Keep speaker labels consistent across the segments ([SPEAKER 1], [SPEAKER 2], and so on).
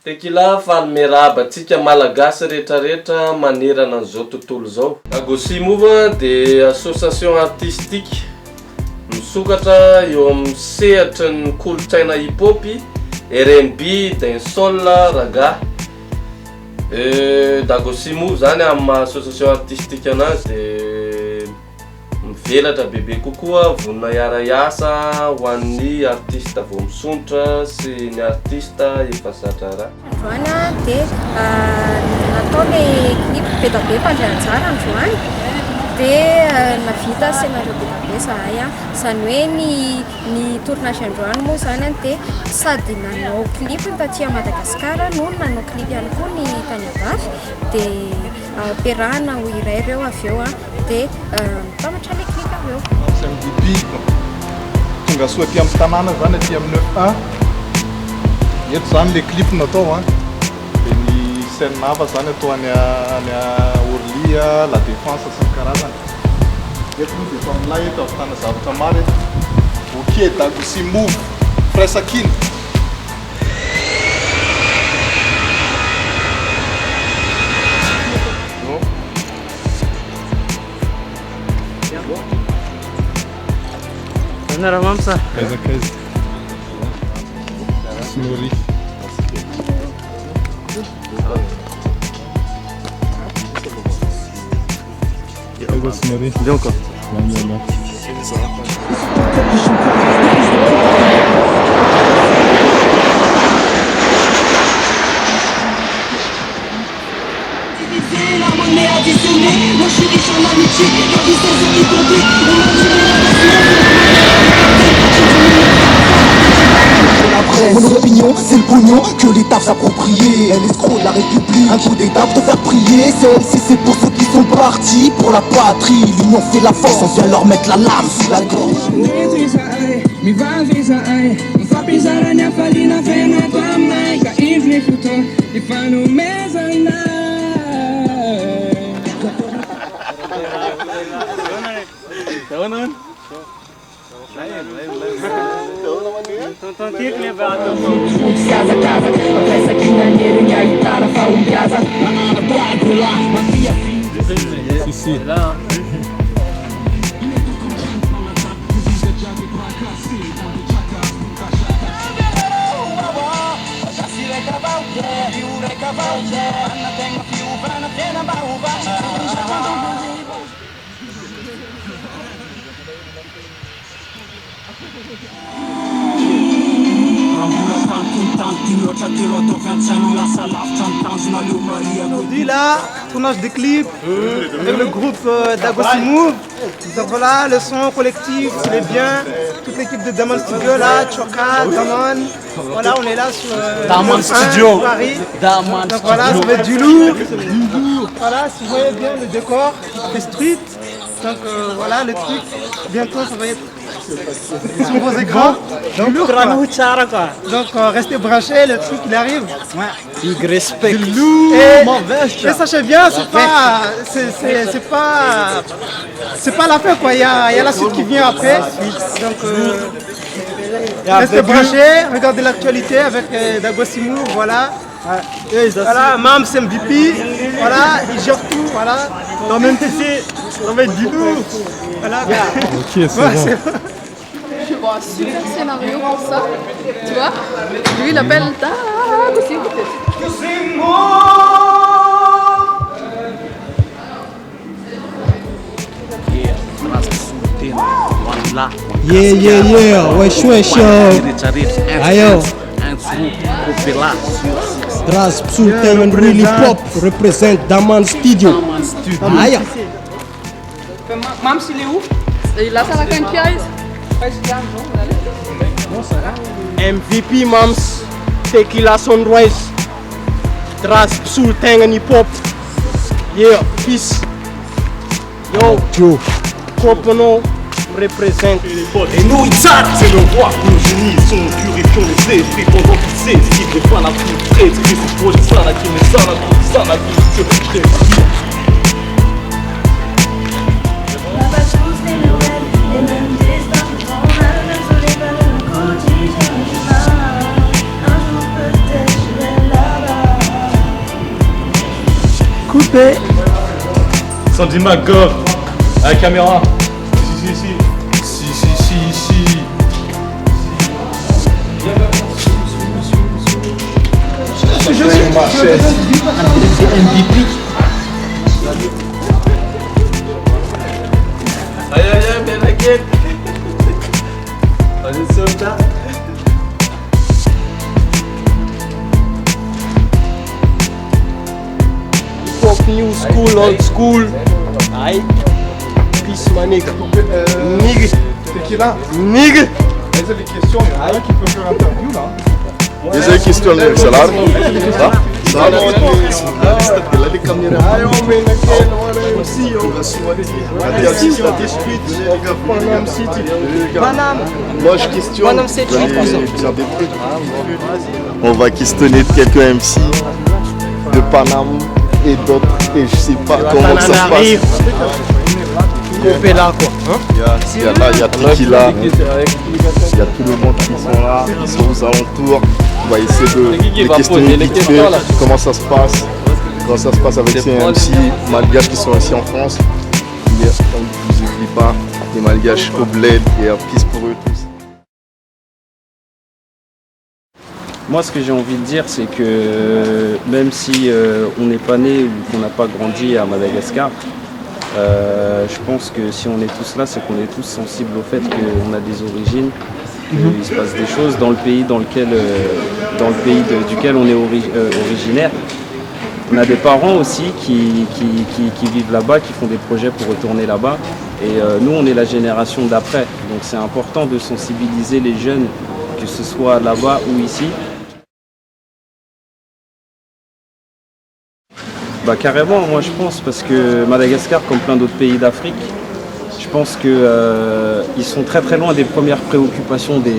[SPEAKER 1] Tekila falmerabatsika malagasy rehetrarehetra manerana an'izao tontolo zao. Agosy Mova dia association artistique misokatra eo amin'ny sehatry ny kolotsaina hip-hop, R&B, dancehall, raga. D'Agosy Mova zany amin'ny association artistique anazy dia mivelatra bebe kokoa, vonona iara-iasa ho an'ny artiste vao misontra sy ny artiste efa zatra raha.
[SPEAKER 2] Androany dia natao ilay clip be da be mpandrahanjara androany dia navita scénario be da be zahay zany hoe ny tournage androany moa zany dia sady nanao clip taty Madagasikara no nanao clip ihany koa ny tany Avavy dia ampiarahana ho iray ireo avy eo dia mitamatra ilay clip avy eo.
[SPEAKER 3] Samedi tonga soa aty amin'ny tanàna zany aty amin'ny 9-1 eto zany le clip natao dia ny scène nava zany atao any Orly, La Défense sy ny karazany. Eto moa dia eto amin'ilay eto ahitana zavatra maro eto. Ok, d'Agosy Mova, Fraisakina.
[SPEAKER 4] Nara mamsa.
[SPEAKER 3] Kaiza. Snori. Kaiza Snori.
[SPEAKER 4] Jonko.
[SPEAKER 3] Mama.
[SPEAKER 5] Mon opinion, c'est le pognon que l'État s'approprier. Elle escroc de la République, un coup d'État pour te faire prier. Celle-ci c'est pour ceux qui sont partis pour la patrie. L'union fait la force, on vient leur mettre la lame sous la gorge.
[SPEAKER 3] Si.
[SPEAKER 4] Aujourd'hui là, tournage des clips avec le groupe d'Agosy Mova. Donc voilà, le son collectif, il est bien. Toute l'équipe de Daman Studio là, Choka, Daman. Voilà, on est là sur
[SPEAKER 6] Daman Studio
[SPEAKER 4] Paris. Donc voilà, ça va être du lourd. Voilà, si vous voyez bien le décor, c'est street. Donc voilà le truc, bientôt ça va être sur vos écrans. Donc, donc restez branchés, le truc il arrive.
[SPEAKER 6] Il respecte.
[SPEAKER 4] Et sachez bien, c'est pas la fin quoi, il y a la suite qui vient après. Donc restez branchés, regardez l'actualité avec d'Agosy Mova, voilà. Voilà, Mams MVP, voilà, il gère tout, voilà. Dans même PC, ça va être du lourd. Voilà.
[SPEAKER 3] Ok, c'est bon.
[SPEAKER 7] Bon, un super scénario pour ça, tu vois. Lui, il appelle Agosy Mova.
[SPEAKER 6] Yeah, wesh, ayo. Dras Sultan and really pop represent Daman Studio. Aïe.
[SPEAKER 7] Mams, il est où? Il est là, ça la canquiaise.
[SPEAKER 4] MVP Mams, Tequila Sunrise, Dras Sultan and hip hop. Yeah, peace. Yo,
[SPEAKER 6] Joe.
[SPEAKER 4] Kopono représente.
[SPEAKER 8] Et nous Itzhak, c'est le roi que nos génies sont purifiant les esprits pendant qu'ils s'étiment les fans à plus près. C'est ce projet ça là qui met ça là, tout ça là qui me tue.
[SPEAKER 9] Un jour peut-être je vais là-bas.
[SPEAKER 6] respect.
[SPEAKER 8] Sandy McGov, à la caméra. Si.
[SPEAKER 1] Aïe, bien t'inquiète. On est soldats.
[SPEAKER 6] Pop new school, old school. Aïe. Peace, my nigga. Nigga.
[SPEAKER 3] C'est qui là?
[SPEAKER 6] Nigga.
[SPEAKER 3] Essa é a questão, il y en a qui peut faire interview là.
[SPEAKER 9] Essa é a questão, né? Salário? Tá? Moi je questionne. On va questionner quelques MC de Paname et d'autres et je sais pas comment ça se passe.
[SPEAKER 6] Là, quoi.
[SPEAKER 9] Il y a Tequila, il y a tout le monde qui sont là, qui sont aux alentours. On va essayer de questionner vite fait comment ça se passe avec ces MC malgaches qui sont ici en France. Mais on ne vous oublie pas, les malgaches au bled et peace pour eux tous.
[SPEAKER 10] Moi, ce que j'ai envie de dire, c'est que même si on n'est pas né ou qu'on n'a pas grandi à Madagascar, je pense que si on est tous là, c'est qu'on est tous sensibles au fait qu'on a des origines, qu'il se passe des choses dans le pays duquel on est originaire. On a des parents aussi qui vivent là-bas, qui font des projets pour retourner là-bas. Et nous, on est la génération d'après. Donc c'est important de sensibiliser les jeunes, que ce soit là-bas ou ici. Bah carrément, moi je pense, parce que Madagascar, comme plein d'autres pays d'Afrique, je pense qu'ils sont très très loin des premières préoccupations des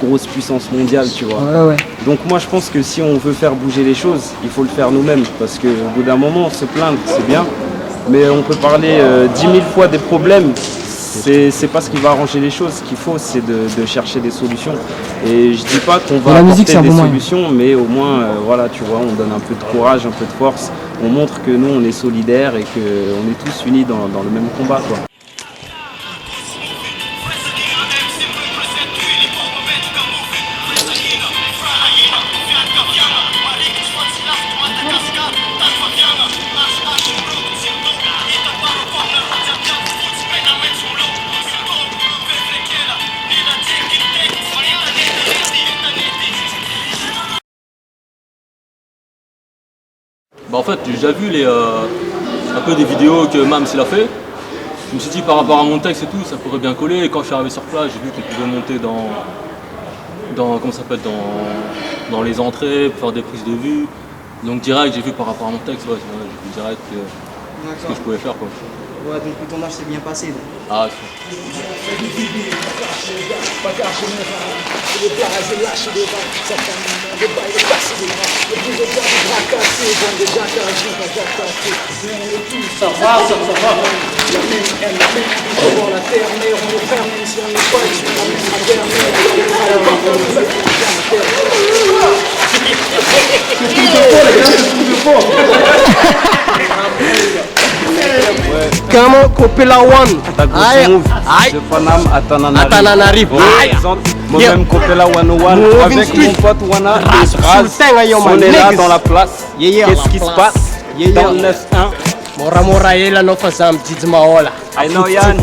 [SPEAKER 10] grosses puissances mondiales, tu vois.
[SPEAKER 6] Ouais.
[SPEAKER 10] Donc moi je pense que si on veut faire bouger les choses, il faut le faire nous-mêmes, parce qu'au bout d'un moment, se plaindre, c'est bien, mais on peut parler 10 000 fois des problèmes. C'est pas ce qui va arranger les choses. Ce qu'il faut, c'est de chercher des solutions. Et je dis pas qu'on va apporter des solutions, mais au moins, voilà, tu vois, on donne un peu de courage, un peu de force. On montre que nous, on est solidaires et qu'on est tous unis dans le même combat, quoi.
[SPEAKER 11] Bah en fait, j'ai déjà vu un peu des vidéos que Mams il a fait. Je me suis dit par rapport à mon texte et tout, ça pourrait bien coller. Et quand je suis arrivé sur place, j'ai vu qu'on pouvait monter dans les entrées, faire des prises de vue. Donc direct, j'ai vu par rapport à mon texte, ouais, j'ai vu direct ce que je pouvais faire, quoi.
[SPEAKER 6] Ouais, donc le tournage s'est bien passé. Donc.
[SPEAKER 11] Ah,
[SPEAKER 6] Comment Kopela One
[SPEAKER 10] De Paname à Tananarive. Moi-même Kopela 101 avec mon pote Wana. On est là dans la place. Qu'est-ce qui se passe dans le 9-1?
[SPEAKER 6] Mora yela no fazam Maola.
[SPEAKER 10] I know Yan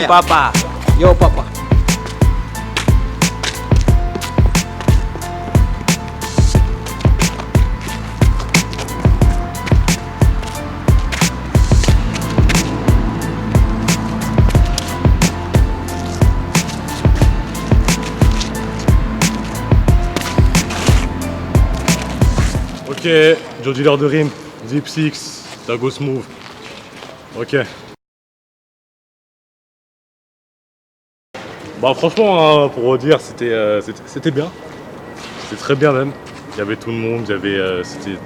[SPEAKER 10] papa.
[SPEAKER 6] Yo papa.
[SPEAKER 8] Ok, Joe Dealer de Rime, Deep Six, Dago Smooth. Ok. Bah franchement, hein, pour dire, c'était bien. C'était très bien même. Il y avait tout le monde, c'était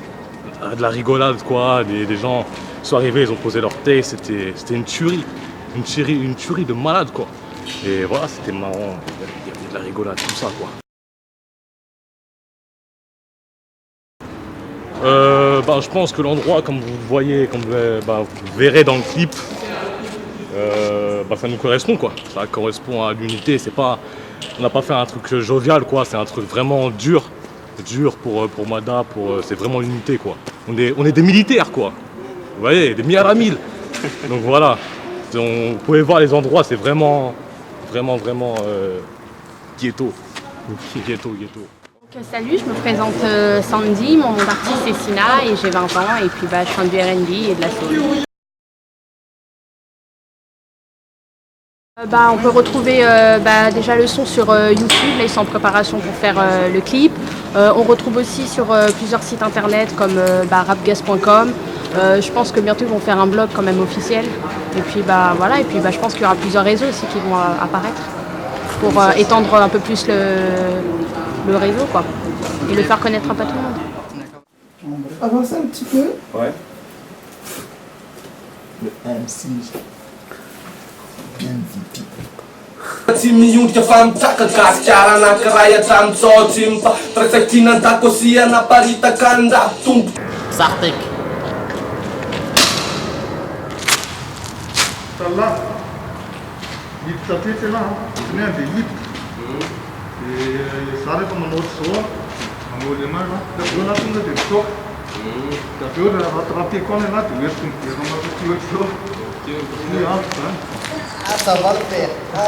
[SPEAKER 8] de la rigolade quoi. Les gens sont arrivés, ils ont posé leur thé, c'était une tuerie. Une tuerie de malade quoi. Et voilà, c'était marrant, il y avait de la rigolade, tout ça quoi. Enfin, je pense que l'endroit, comme vous le voyez, comme vous verrez dans le clip, ça nous correspond quoi. Ça correspond à l'unité. C'est pas, on n'a pas fait un truc jovial quoi. C'est un truc vraiment dur pour Mada. C'est vraiment l'unité quoi. On est des militaires quoi. Vous voyez, des milliards à mille. Donc voilà. Vous pouvez voir les endroits. C'est vraiment ghetto. Ghetto.
[SPEAKER 12] Donc, salut, je me présente Sandy, mon nom d'artiste c'est Sina et j'ai 20 ans et puis je chante du R&B et de la soul. On peut retrouver déjà le son sur YouTube, là ils sont en préparation pour faire le clip. On retrouve aussi sur plusieurs sites internet comme rapgas.com. Je pense que bientôt ils vont faire un blog quand même officiel. Et puis voilà, et puis je pense qu'il y aura plusieurs réseaux aussi qui vont apparaître pour étendre un peu plus le réseau quoi, et le faire connaître un peu à tout le monde.
[SPEAKER 13] Avancez un petit peu.
[SPEAKER 1] Ouais.
[SPEAKER 13] Le MC. MVP.
[SPEAKER 14] Tsy miondrika fa mitsakagasikara anankiray hatramin'ny zao tsy miparitsaky an-dakosia naparitaka an-draha tombo.
[SPEAKER 13] Sartek.
[SPEAKER 3] Là, hip tapete là, venez des hip. Et ça arrive comme un autre soir, on va les mains là, on a tout de stock. T'as fait de rattraper quand on est là, tu veux que tu veux
[SPEAKER 13] Ah, ça va le faire. Oh.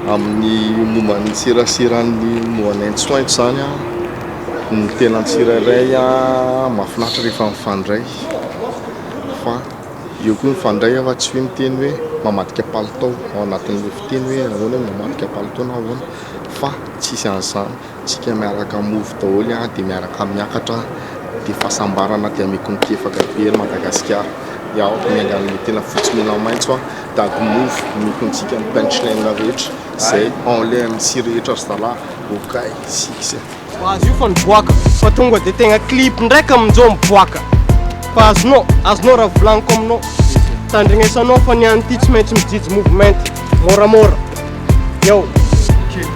[SPEAKER 9] Amin'ny momban'ny tsirasiran'ny moan'aintsoaintso zany a, ny tena tsirairay a mahafinaritra rehefa mifandray. Fa eo koa mifandray fa tsy hoe miteny hoe mamadika palitao ao anatin'le fiteny hoe ahoana hoe mamadika palitao na ahoana. Fa tsisy an'izany, tsika miaraka move daholo a dia miaraka miakatra dia fahasambarana dia mikefaka be Madagasikara. Iaho miangan'le tena fotsy mena maintso a dago move mikontsika ny punchline rehetra zay enlay amin'ny si rehetra ry zalahy okay six.
[SPEAKER 6] Azo io fa niboaka fa tonga dia tegna clip ndraika amin'izao miboaka fa azonao raha volaniko aminao tandrignesanao fa niany ity tsy maintsy mijijy movement moramora yo.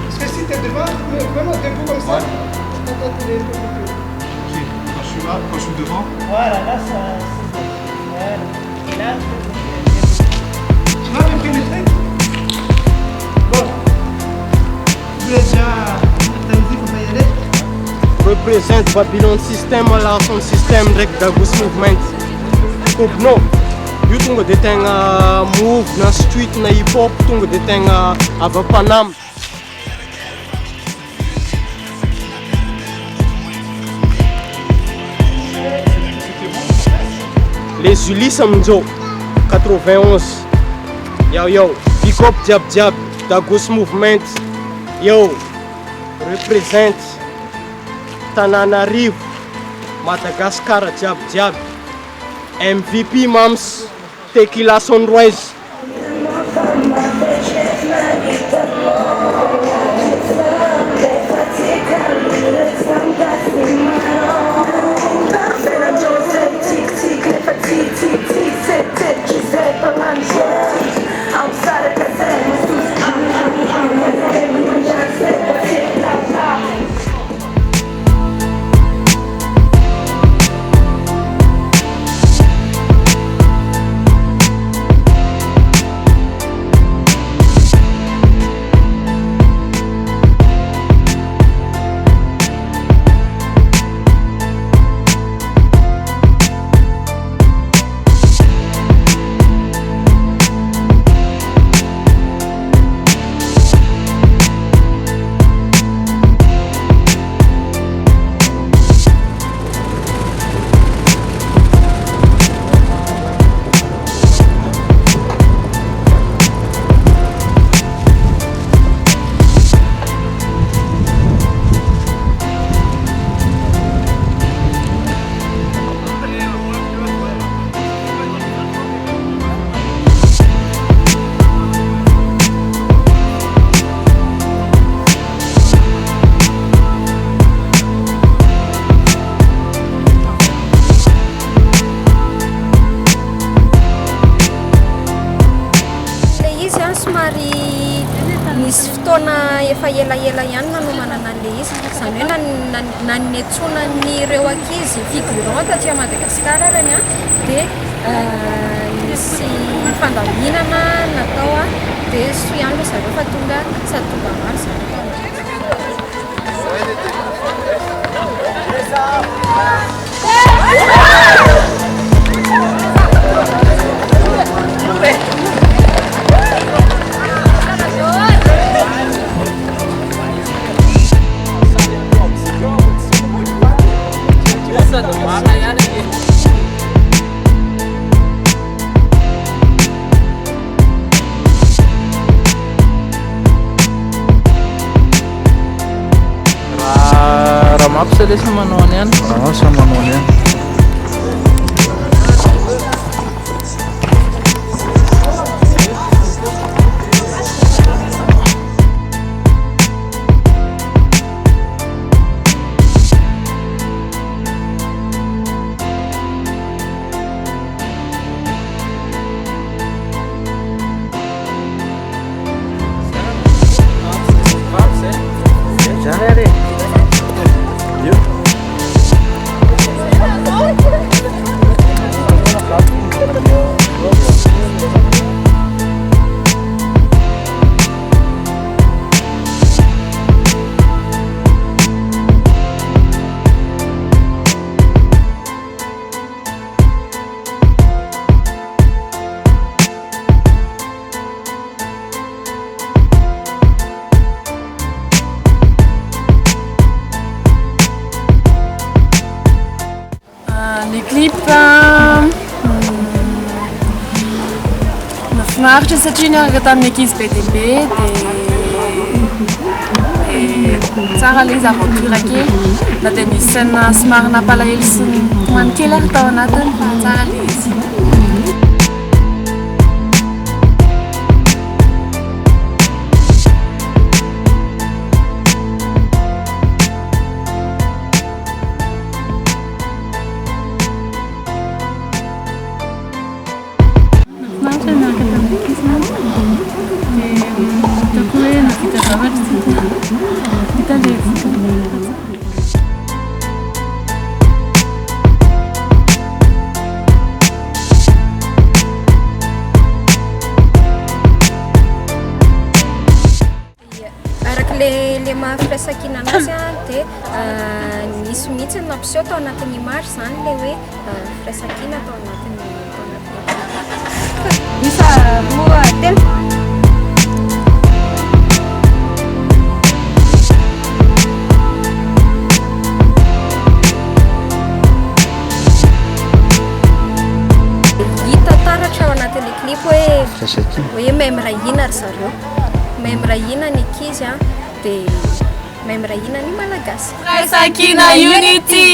[SPEAKER 4] Parce que si t'es devant, vraiment debout comme ça.
[SPEAKER 3] Quand je suis là, quand je suis devant.
[SPEAKER 4] Voilà, là ça. Voilà. Et là, tu vas me pénétrer. Bon. Vous êtes déjà attendez, faut pas y aller.
[SPEAKER 6] Represent Babylon System ala son system direct Dagos Movement. Compno. Io tonga dia tegna move na street na hip hop tonga dia tegna avy Panama. Les Ulysses amin'izao 91. Yo, big up jiaby Dagos Movement. Yo, represent Tananarivo, Madagascar jiaby. MVP Mams, Tequila Sunrise.
[SPEAKER 2] nanetsonan'ireo ankizy figurant taty Madagasikara arany a dia nisy fandaminana natao a dia soiandro zareo fa tonga sady tonga maro zareo.
[SPEAKER 15] Raha dia sama manao ihany. Sama manao ihany.
[SPEAKER 7] Les clips mahafinaritra satria niaraka tamin'ny ankizy be dia be dia tsara ilay izy aventure kely na dia misy scène somary nampalahelo sy hoany kely ary tao anatiny fa tsara ilay izy.
[SPEAKER 2] Le mahafiresakina anazy dia nisy mihitsy nampiseho tao anatin'ny image zany le hoe firesakina tao anatin'ny isa roa telo. Hita taratra ao anatin'ny clip hoe memrahina ry zareo, memrahina ny ankizy a dia memrahina ny malagasy.
[SPEAKER 7] Firesakina Unity!